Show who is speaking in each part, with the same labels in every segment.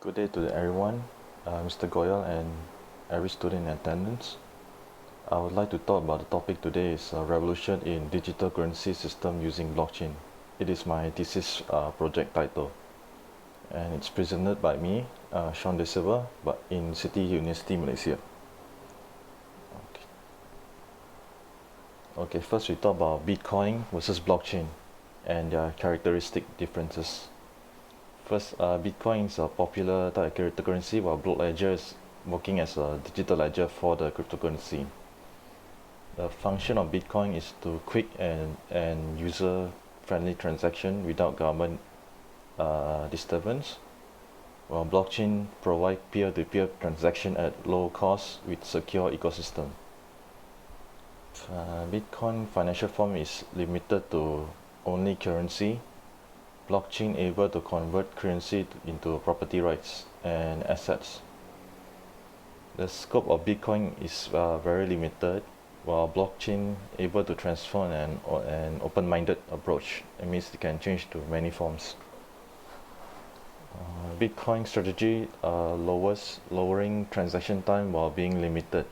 Speaker 1: Good day to everyone, Mr. Goyal and every student in attendance. I would like to talk about the topic today is revolution in digital currency system using blockchain. It is my thesis project title, and it's presented by me, Sean De Silva, but in City University, Malaysia. Okay. Okay, first we talk about Bitcoin versus blockchain and their characteristic differences. First, Bitcoin is a popular type of cryptocurrency, while block ledger is working as a digital ledger for the cryptocurrency. The function of Bitcoin is to quick and user-friendly transaction without government disturbance, while blockchain provide peer-to-peer transaction at low cost with secure ecosystem. Bitcoin financial form is limited to only currency. Blockchain able to convert currency into property rights and assets. The scope of Bitcoin is very limited, while blockchain able to transform an open-minded approach. It means it can change to many forms. Bitcoin strategy lowering transaction time while being limited.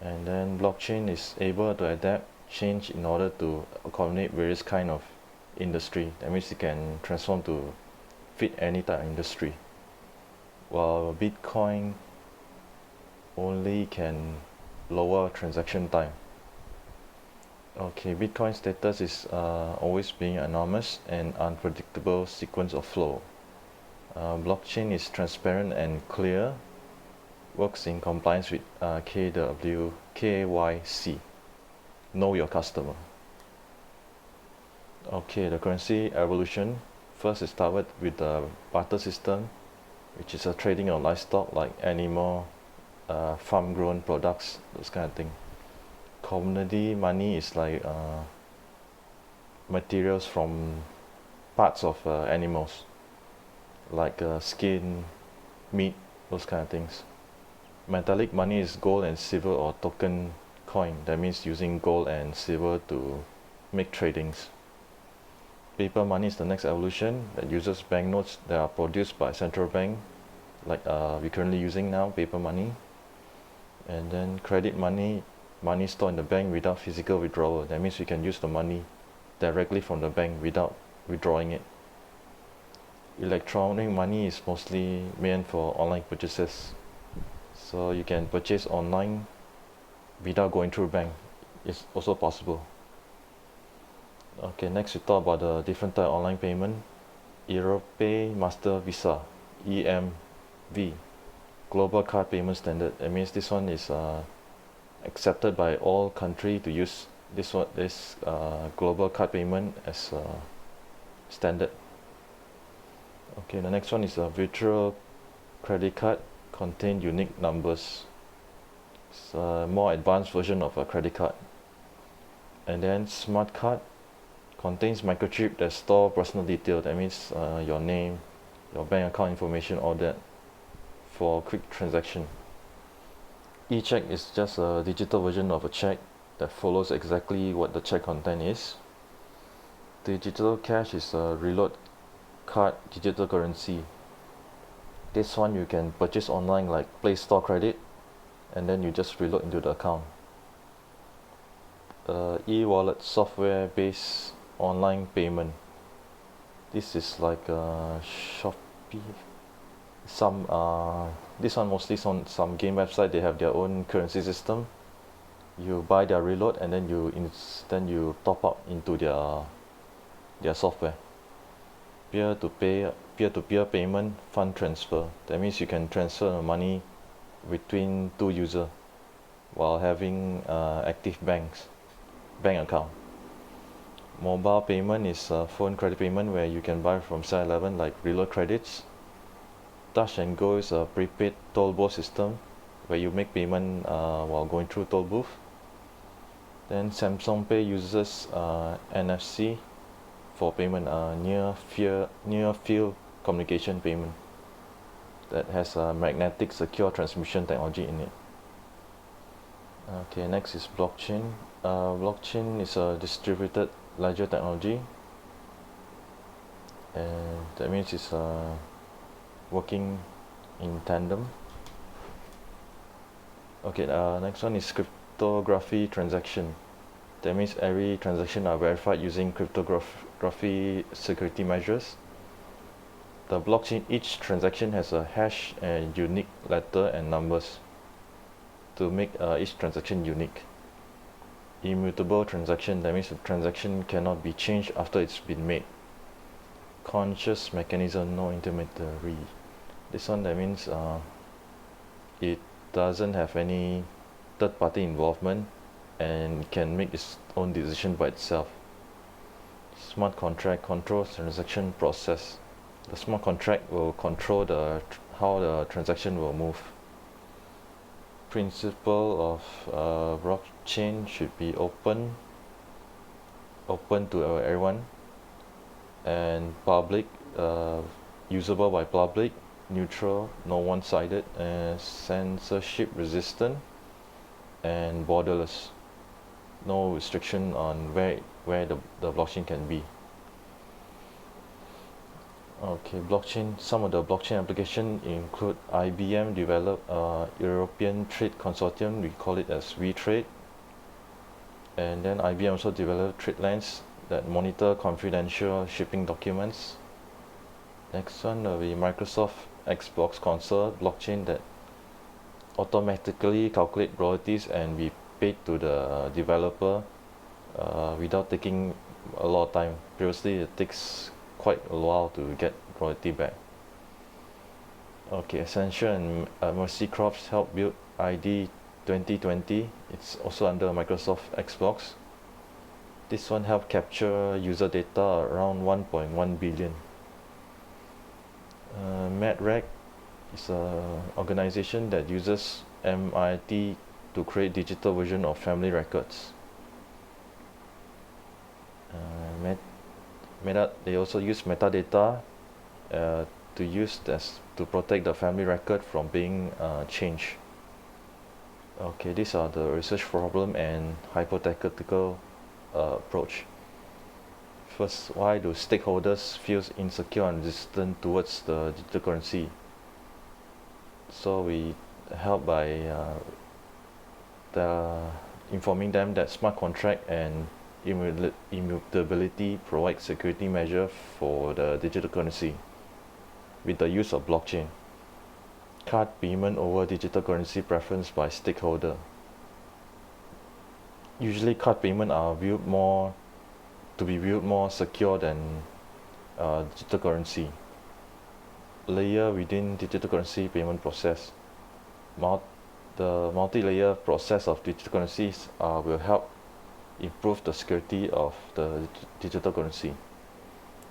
Speaker 1: And then blockchain is able to adapt change in order to accommodate various kind of industry. That means it can transform to fit any type of industry, while Bitcoin only can lower transaction time. Okay, Bitcoin status is always being anonymous and unpredictable sequence of flow. Blockchain is transparent and clear, works in compliance with KYC, know your customer. Okay, the currency evolution. First, it started with the barter system, which is a trading of livestock like animal, farm-grown products, those kind of thing. Commodity money is like materials from parts of animals, like skin, meat, those kind of things. Metallic money is gold and silver or token coin. That means using gold and silver to make tradings. Paper money is the next evolution that uses banknotes that are produced by central bank, like we're currently using now, paper money. And then credit money stored in the bank without physical withdrawal. That means we can use the money directly from the bank without withdrawing it. Electronic money is mostly meant for online purchases. So you can purchase online without going through bank. It's also possible. Okay, next we talk about the different type of online payment. Europay, Master, Visa, EMV, Global Card Payment Standard. That means this one is accepted by all country to use this global card payment as standard. Okay, the next one is a virtual credit card, contain unique numbers. It's a more advanced version of a credit card. And then smart card contains microchip that store personal detail. That means your name, your bank account information, all that, for quick transaction. E-check is just a digital version of a check that follows exactly what the check content is. Digital cash is a reload card digital currency. This one you can purchase online like Play Store credit, and then you just reload into the account. E-wallet software based online payment. This is like Shopee. This one mostly some game website, they have their own currency system. You buy their reload and then you top up into their software. Peer-to-peer payment, fund transfer. That means you can transfer the money between two users while having active bank account. Mobile payment is phone credit payment where you can buy from 7-Eleven like reload credits. Touch and Go is a prepaid toll booth system where you make payment while going through toll booth. Then Samsung Pay uses NFC for payment, near field communication payment that has a magnetic secure transmission technology in it. Okay, next is blockchain. Blockchain is a distributed ledger technology, and that means it's working in tandem. Okay, next one is cryptography transaction. That means every transaction are verified using cryptography security measures. The blockchain, each transaction has a hash and unique letter and numbers to make each transaction unique. Immutable transaction, that means the transaction cannot be changed after it's been made. Conscious mechanism, no intermediary. This one, that means it doesn't have any third party involvement and can make its own decision by itself. Smart contract controls transaction process. The smart contract will control how the transaction will move. Principle of blockchain should be open to everyone, and public, usable by public, neutral, no one-sided, censorship resistant, and borderless. No restriction on where the blockchain can be. Okay, blockchain. Some of the blockchain applications include IBM developed European Trade Consortium. We call it as VTrade. And then IBM also developed TradeLens that monitor confidential shipping documents. Next one will be Microsoft Xbox console blockchain that automatically calculate royalties and be paid to the developer without taking a lot of time. Previously, it takes quite a while to get royalty back. Okay, Essential and Mercy Crops help build ID 2020. It's also under Microsoft Xbox. This one help capture user data around 1.1 billion. MedRec is an organization that uses MIT to create digital version of family records. They also use metadata to protect the family record from being changed. Okay, these are the research problem and hypothetical approach. First, why do stakeholders feel insecure and resistant towards the digital currency? So we help by informing them that smart contract and immutability provide security measure for the digital currency with the use of blockchain. Card payment over digital currency preference by stakeholder. Usually card payment are viewed more secure than digital currency. Layer within digital currency payment process. The multi-layer process of digital currencies will help improve the security of the digital currency.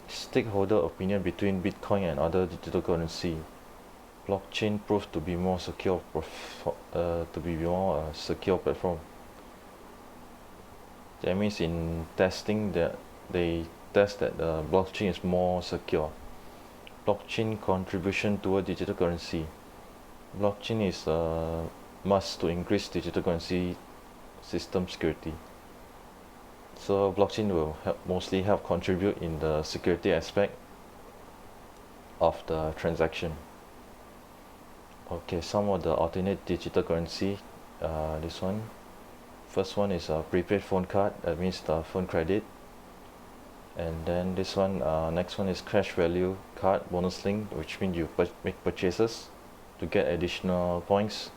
Speaker 1: Stakeholder opinion between Bitcoin and other digital currency. Blockchain proves to be more secure secure platform. That means in testing that they test that the blockchain is more secure. Blockchain contribution toward digital currency. Blockchain is a must to increase digital currency system security. So blockchain will mostly help contribute in the security aspect of the transaction. Okay, some of the alternate digital currency. This one. First one is a prepaid phone card. That means the phone credit. And then this one, next one is cash value card bonus link, which means you make purchases to get additional points.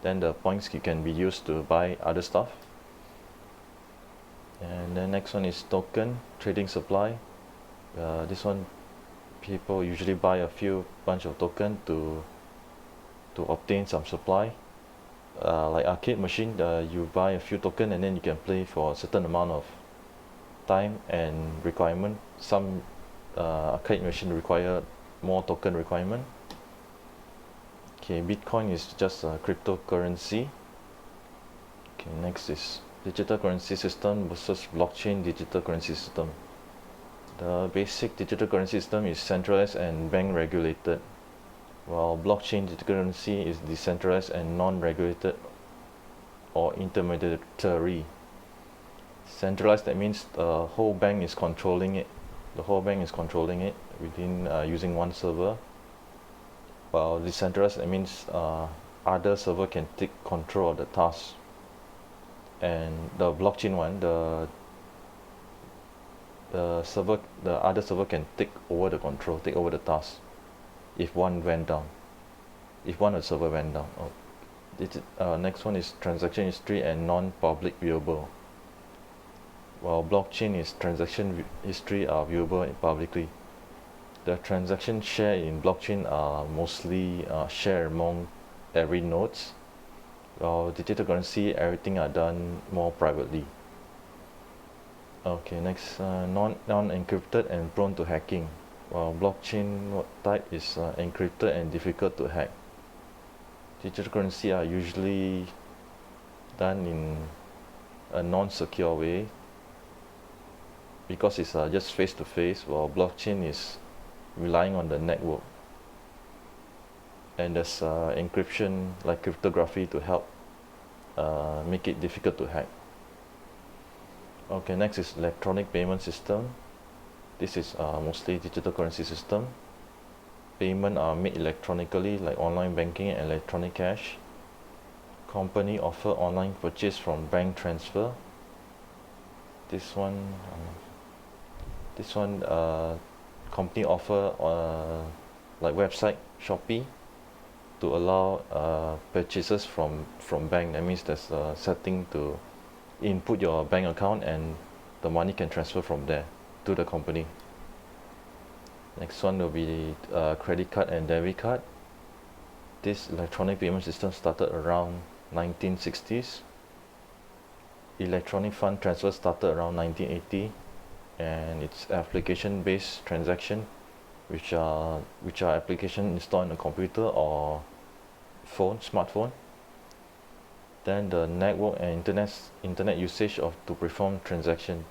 Speaker 1: Then the points can be used to buy other stuff. And then next one is token trading supply. This one, people usually buy a bunch of token to obtain some supply. Like arcade machine, you buy a few token and then you can play for a certain amount of time and requirement. Some arcade machine require more token requirement. Okay, Bitcoin is just a cryptocurrency. Okay, next is digital currency system versus blockchain digital currency system. The basic digital currency system is centralized and bank regulated, while blockchain digital currency is decentralized and non-regulated or intermediary. Centralized, that means the whole bank is controlling it. Within using one server. While decentralized, it means other server can take control of the task, and the blockchain one, the other server can take over the control, take over the task if one went down, if one of the server went down. Next one is transaction history and non-public viewable. While blockchain is transaction history are viewable publicly. The transaction share in blockchain are mostly shared among every nodes. While digital currency, everything are done more privately. Okay, next, non-encrypted and prone to hacking. While blockchain type is encrypted and difficult to hack. Digital currency are usually done in a non-secure way because it's just face-to-face, while blockchain is relying on the network. And there's encryption like cryptography to help make it difficult to hack. Okay, next is electronic payment system. This is mostly digital currency system. Payment are made electronically like online banking and electronic cash. Company offer online purchase from bank transfer. This one company offer like website Shopee to allow purchases from bank. That means there's a setting to input your bank account and the money can transfer from there to the company. Next one will be credit card and debit card. This electronic payment system started around 1960s. Electronic fund transfer started around 1980, and it's application-based transaction, which are application installed on a computer or smartphone. Then the network and internet usage to perform transaction.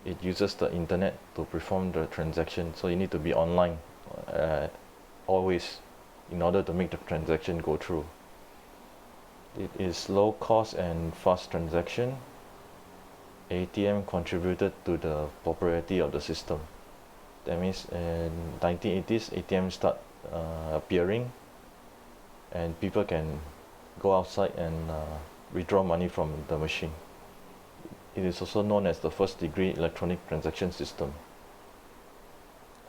Speaker 1: It uses the internet to perform the transaction, so you need to be online always in order to make the transaction go through. It is low cost and fast transaction. ATM contributed to the popularity of the system. That means in 1980s, ATM start appearing, and people can go outside and withdraw money from the machine. It is also known as the first degree electronic transaction system.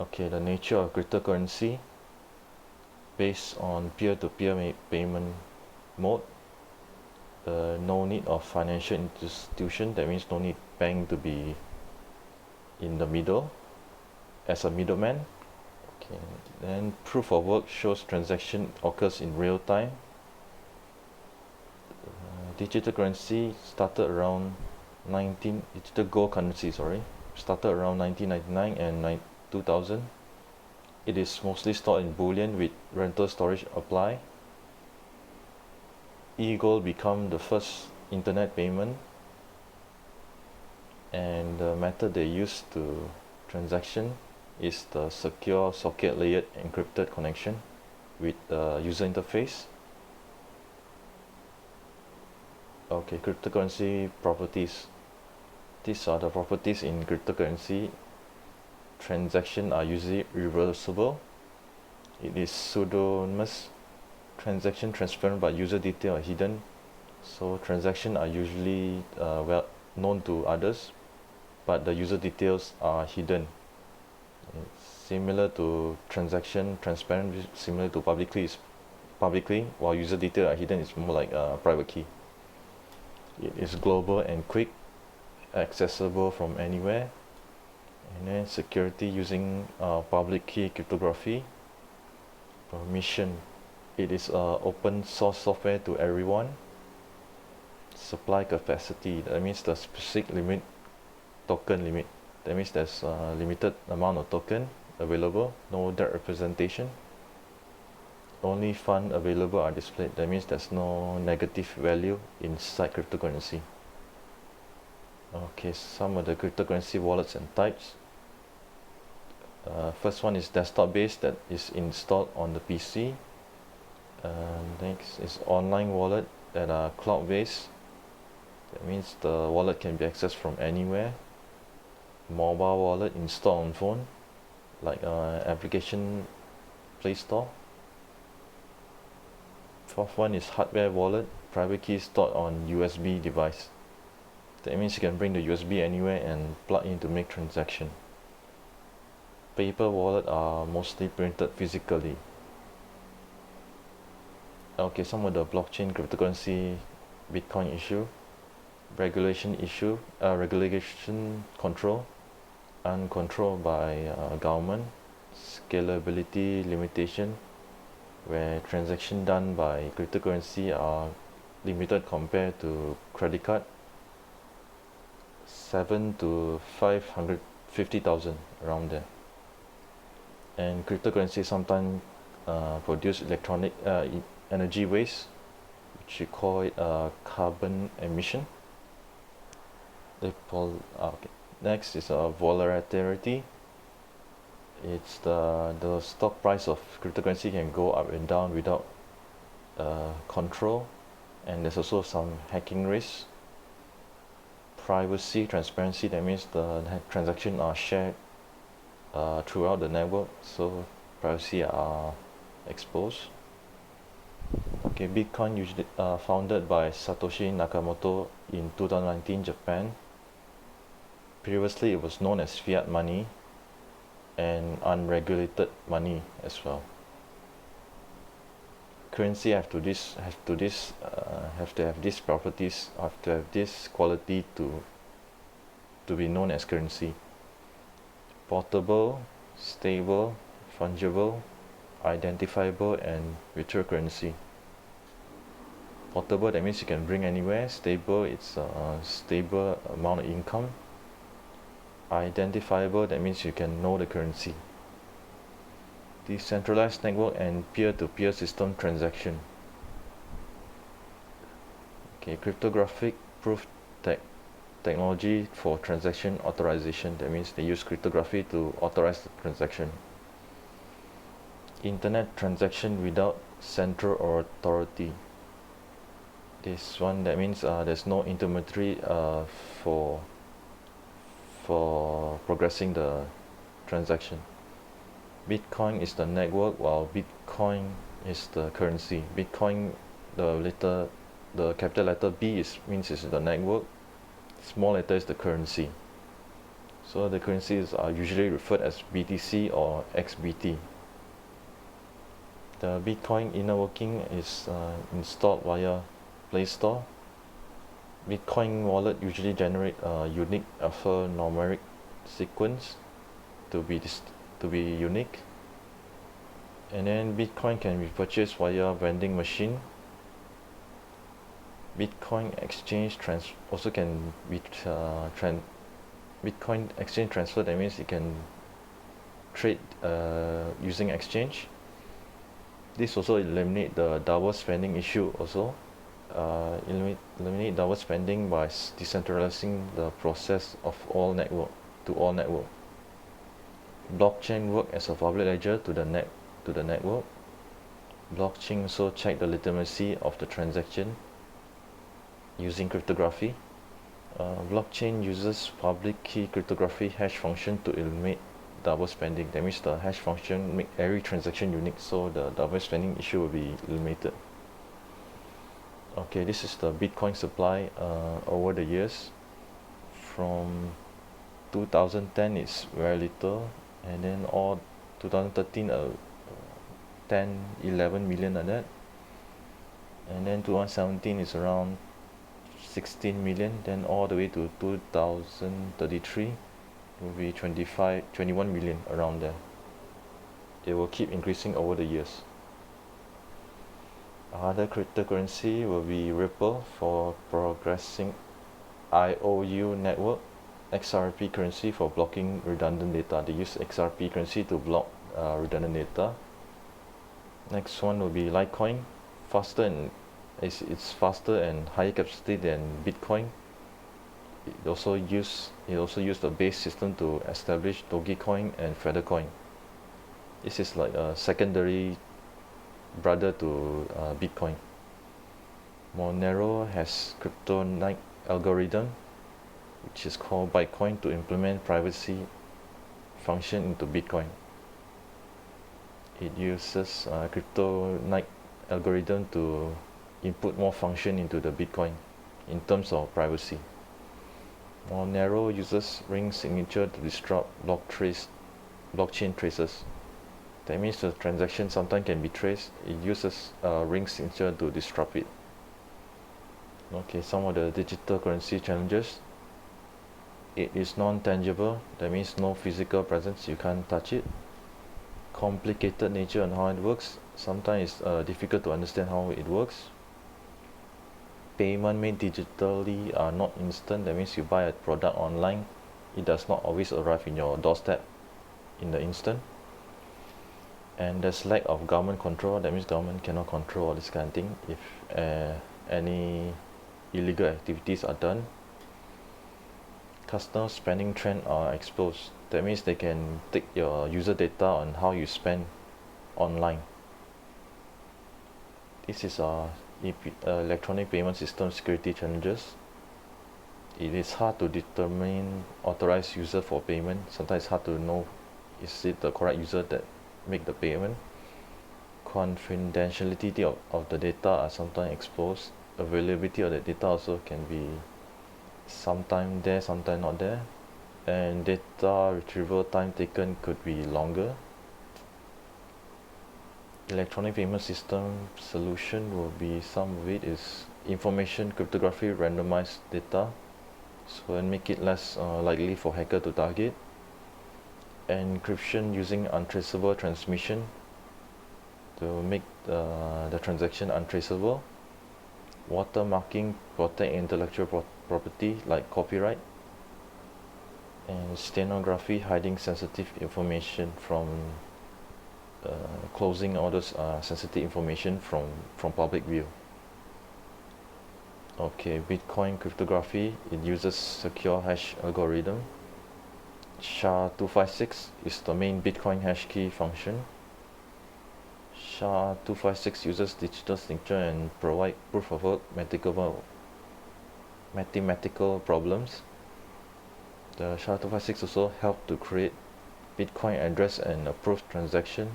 Speaker 1: Okay, the nature of cryptocurrency based on peer-to-peer payment mode. No need of financial institution, that means no need bank to be in the middle as a middleman. Okay, then proof of work shows transaction occurs in real time. Digital currency started around digital gold currency started around 1999 and 2000. It is mostly stored in bullion with rental storage apply. E-gold become the first internet payment, and the method they use to transaction is the secure socket layered encrypted connection with the user interface. Okay, cryptocurrency properties. These are the properties in cryptocurrency. Transactions are usually reversible. It is pseudonymous. Transaction transparent but user detail are hidden. So transactions are usually well known to others, but the user details are hidden. It's similar to transaction transparent, similar to publicly, while user detail are hidden. It's more like a private key. It is global and quick, accessible from anywhere. And then security using public key cryptography. Permission. It is open source software to everyone. Supply capacity. That means the specific limit, token limit. That means there's a limited amount of token available. No debt representation. Only funds available are displayed. That means there's no negative value inside cryptocurrency. Okay, some of the cryptocurrency wallets and types. First one is desktop based, that is installed on the PC. Next is online wallet that are cloud based. That means the wallet can be accessed from anywhere. Mobile wallet installed on phone, like application Play Store. Fourth one is hardware wallet, private key stored on USB device. That means you can bring the USB anywhere and plug in to make transaction. Paper wallet are mostly printed physically. Okay, some of the blockchain cryptocurrency Bitcoin issue, regulation control, uncontrolled by government, scalability limitation, where transactions done by cryptocurrency are limited compared to credit card, 7 to 550,000 around there. And cryptocurrency sometimes produce electronic energy waste, which we call it carbon emission. Okay. Next is volatility. It's the stock price of cryptocurrency can go up and down without control, and there's also some hacking risk. Privacy, transparency, that means the transactions are shared throughout the network, so privacy are exposed. Okay, Bitcoin usually founded by Satoshi Nakamoto in 2019 Japan. Previously it was known as fiat money and unregulated money as well. Currency have to have these properties, have to have this quality to be known as currency. Portable, stable, fungible, identifiable, and virtual currency. Portable, that means you can bring anywhere. Stable, it's a stable amount of income. Identifiable, that means you can know the currency. Decentralized network and peer-to-peer system transaction. Okay, cryptographic proof technology for transaction authorization. That means they use cryptography to authorize the transaction. Internet transaction without central authority. This one, that means there's no intermediary for progressing the transaction. Bitcoin is the network, while Bitcoin is the currency. Bitcoin, the capital letter B means it's the network. Small letter is the currency. So the currencies are usually referred as BTC or XBT. The Bitcoin inner working is installed via Play Store. Bitcoin wallet usually generate a unique alphanumeric sequence to be unique. And then Bitcoin can be purchased via vending machine. Bitcoin exchange also can be Bitcoin exchange transfer. That means you can trade using exchange. This also eliminate the double spending issue also. Eliminate double spending by decentralizing the process of all network to all network. Blockchain work as a public ledger to the network. Blockchain also check the legitimacy of the transaction using cryptography. Blockchain uses public key cryptography hash function to eliminate double spending. That means the hash function make every transaction unique, so the double spending issue will be eliminated. Okay, this is the Bitcoin supply over the years. From 2010 it's very little, and then all 2013 11 million like that, and then 2017 is around 16 million, then all the way to 2033 will be 21 million around there. It will keep increasing over the years. Other cryptocurrency will be Ripple for progressing IOU network, XRP currency for blocking redundant data. They use XRP currency to block redundant data. Next one will be Litecoin, it's faster and higher capacity than Bitcoin. It also use the base system to establish Dogecoin and Feathercoin. This is like a secondary brother to Bitcoin. Monero has cryptonic algorithm, which is called Bitcoin, to implement privacy function into Bitcoin. It uses cryptonic algorithm to input more function into the Bitcoin in terms of privacy. More narrow uses ring signature to disrupt blockchain traces. That means the transaction sometimes can be traced. It uses ring signature to disrupt it. Okay, some of the digital currency challenges. It is non-tangible. That means no physical presence. You can't touch it. Complicated nature and how it works. Sometimes it's difficult to understand how it works. Payment made digitally are not instant. That means you buy a product online, it does not always arrive in your doorstep in the instant. And there's lack of government control. That means government cannot control all this kind of thing if any illegal activities are done. Customer spending trend are exposed. That means they can take your user data on how you spend online. This is electronic payment system security challenges. It is hard to determine authorized user for payment. Sometimes it's hard to know is it the correct user that make the payment. Confidentiality of the data are sometimes exposed. Availability of the data also can be sometime there, sometime not there. And data retrieval time taken could be longer. Electronic payment system solution will be, some of it is information cryptography, randomized data, so and make it less likely for hacker to target. Encryption using untraceable transmission to make the transaction untraceable. Watermarking protect intellectual property like copyright. And stenography hiding sensitive information from closing all those sensitive information from public view. Okay, Bitcoin cryptography, it uses secure hash algorithm. SHA-256 is the main Bitcoin hash key function. SHA-256 uses digital signature and provide proof of work mathematical problems. The SHA-256 also help to create Bitcoin address and approve transaction.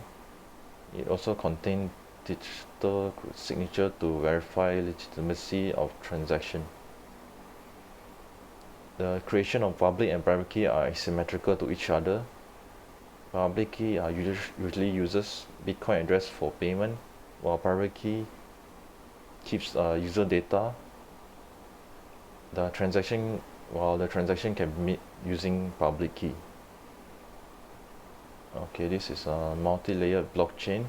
Speaker 1: It also contains digital signature to verify legitimacy of transaction. The creation of public and private key are asymmetrical to each other. Public key are usually uses Bitcoin address for payment, while private key keeps user data. The transaction can be made using public key. Okay, this is a multi-layered blockchain.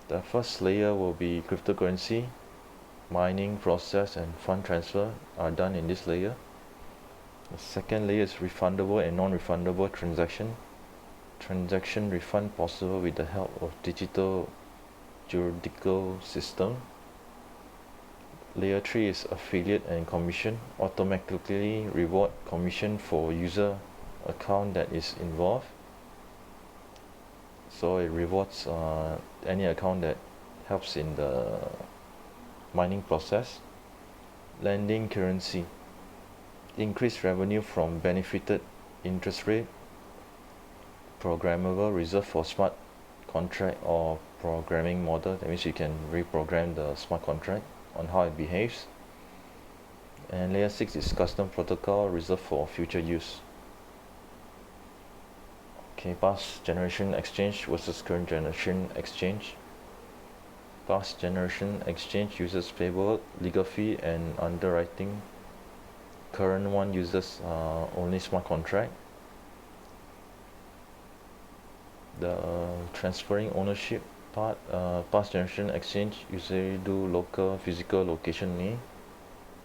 Speaker 1: The first layer will be cryptocurrency. Mining, process, and fund transfer are done in this layer. The second layer is refundable and non-refundable transaction. Transaction refund possible with the help of digital juridical system. Layer 3 is affiliate and commission. Automatically reward commission for user account that is involved. So it rewards any account that helps in the mining process. Lending currency. Increased revenue from benefited interest rate. Programmable reserved for smart contract or programming model. That means you can reprogram the smart contract on how it behaves. And layer 6 is custom protocol reserved for future use. Okay, past generation exchange versus current generation exchange. Past generation exchange uses paperwork, legal fee, and underwriting. Current one uses only smart contract. The transferring ownership part, past generation exchange usually do local physical location only.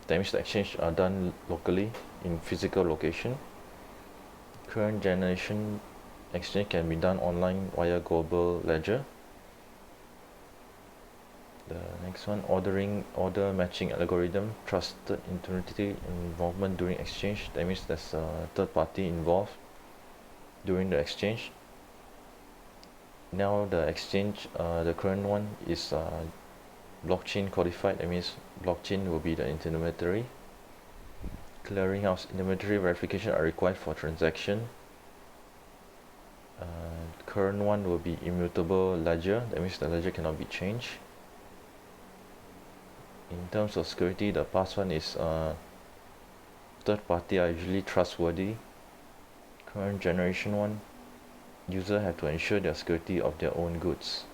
Speaker 1: That means the exchange are done locally in physical location. Current generation exchange can be done online via global ledger. The next one, order matching algorithm, trusted integrity involvement during exchange. That means there's a third party involved during the exchange. Now the exchange, the current one is blockchain codified. That means blockchain will be the intermediary. Clearinghouse intermediary verification are required for transaction. Current one will be immutable ledger, that means the ledger cannot be changed. In terms of security, the past one is third party are usually trustworthy. Current generation one, user have to ensure their security of their own goods.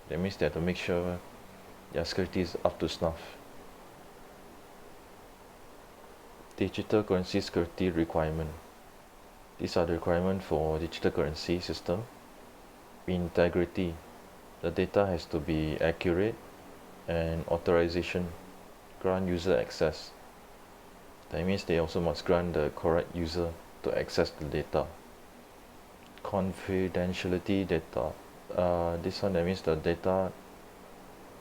Speaker 1: That means they have to make sure their security is up to snuff. Digital currency security requirement. These are the requirements for digital currency system. Integrity. The data has to be accurate, and authorization, grant user access. That means they also must grant the correct user to access the data. Confidentiality data. This one, that means the data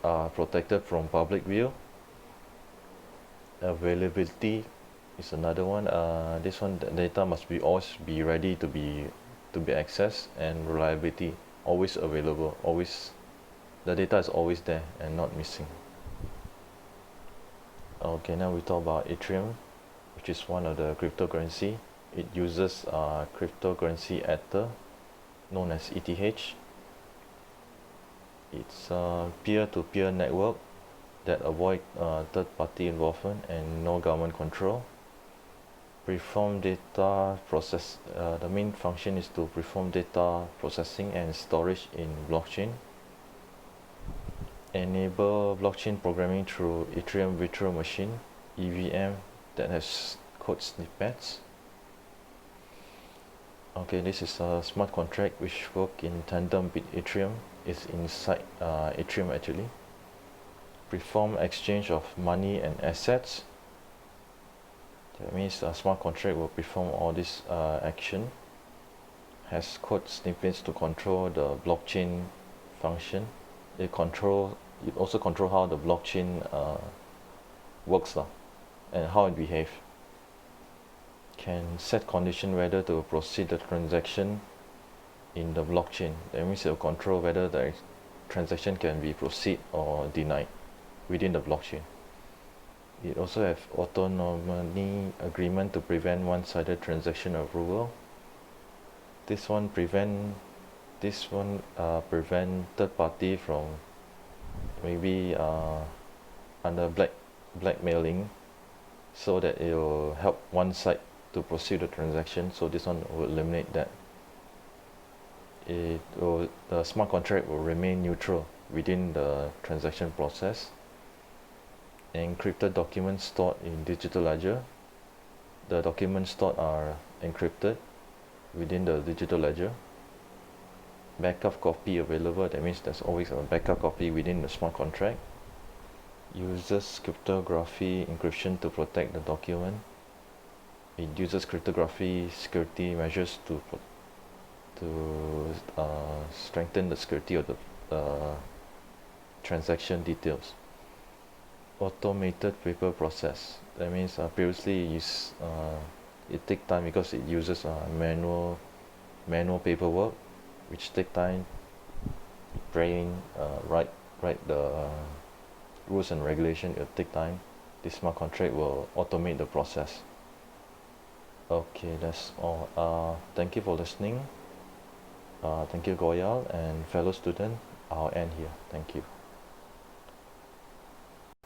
Speaker 1: are protected from public view. Availability is another one. This one, the data must be always be ready to be accessed, and reliability, always available, always the data is always there and not missing. Okay, now we talk about Ethereum, which is one of the cryptocurrency. It uses cryptocurrency Ether, known as ETH. It's a peer-to-peer network that avoid third-party involvement and no government control. Perform data process. The main function is to perform data processing and storage in blockchain. Enable blockchain programming through Ethereum virtual machine (EVM) that has code snippets. Okay, this is a smart contract which work in tandem with Ethereum. It's inside Ethereum actually. Perform exchange of money and assets. That means a smart contract will perform all this action. Has code snippets to control the blockchain function. It also control how the blockchain works and how it behaves. Can set condition whether to proceed the transaction in the blockchain. That means it will control whether the transaction can be proceed or denied within the blockchain. It also have autonomy agreement to prevent one-sided transaction approval. This one prevent third party from maybe under blackmailing, so that it will help one side to proceed the transaction. So this one will eliminate that. The smart contract will remain neutral within the transaction process. Encrypted documents stored in digital ledger. The documents stored are encrypted within the digital ledger. Backup copy available. That means there's always a backup copy within the smart contract. Uses cryptography encryption to protect the document. It uses cryptography security measures to strengthen the security of the transaction details. Automated paper process. That means previously it take time because it uses manual paperwork, which take time. Write the rules and regulation. It will take time. This smart contract will automate the process. Okay, that's all. Thank you for listening. Thank you, Goyal, and fellow student. I'll end here. Thank you.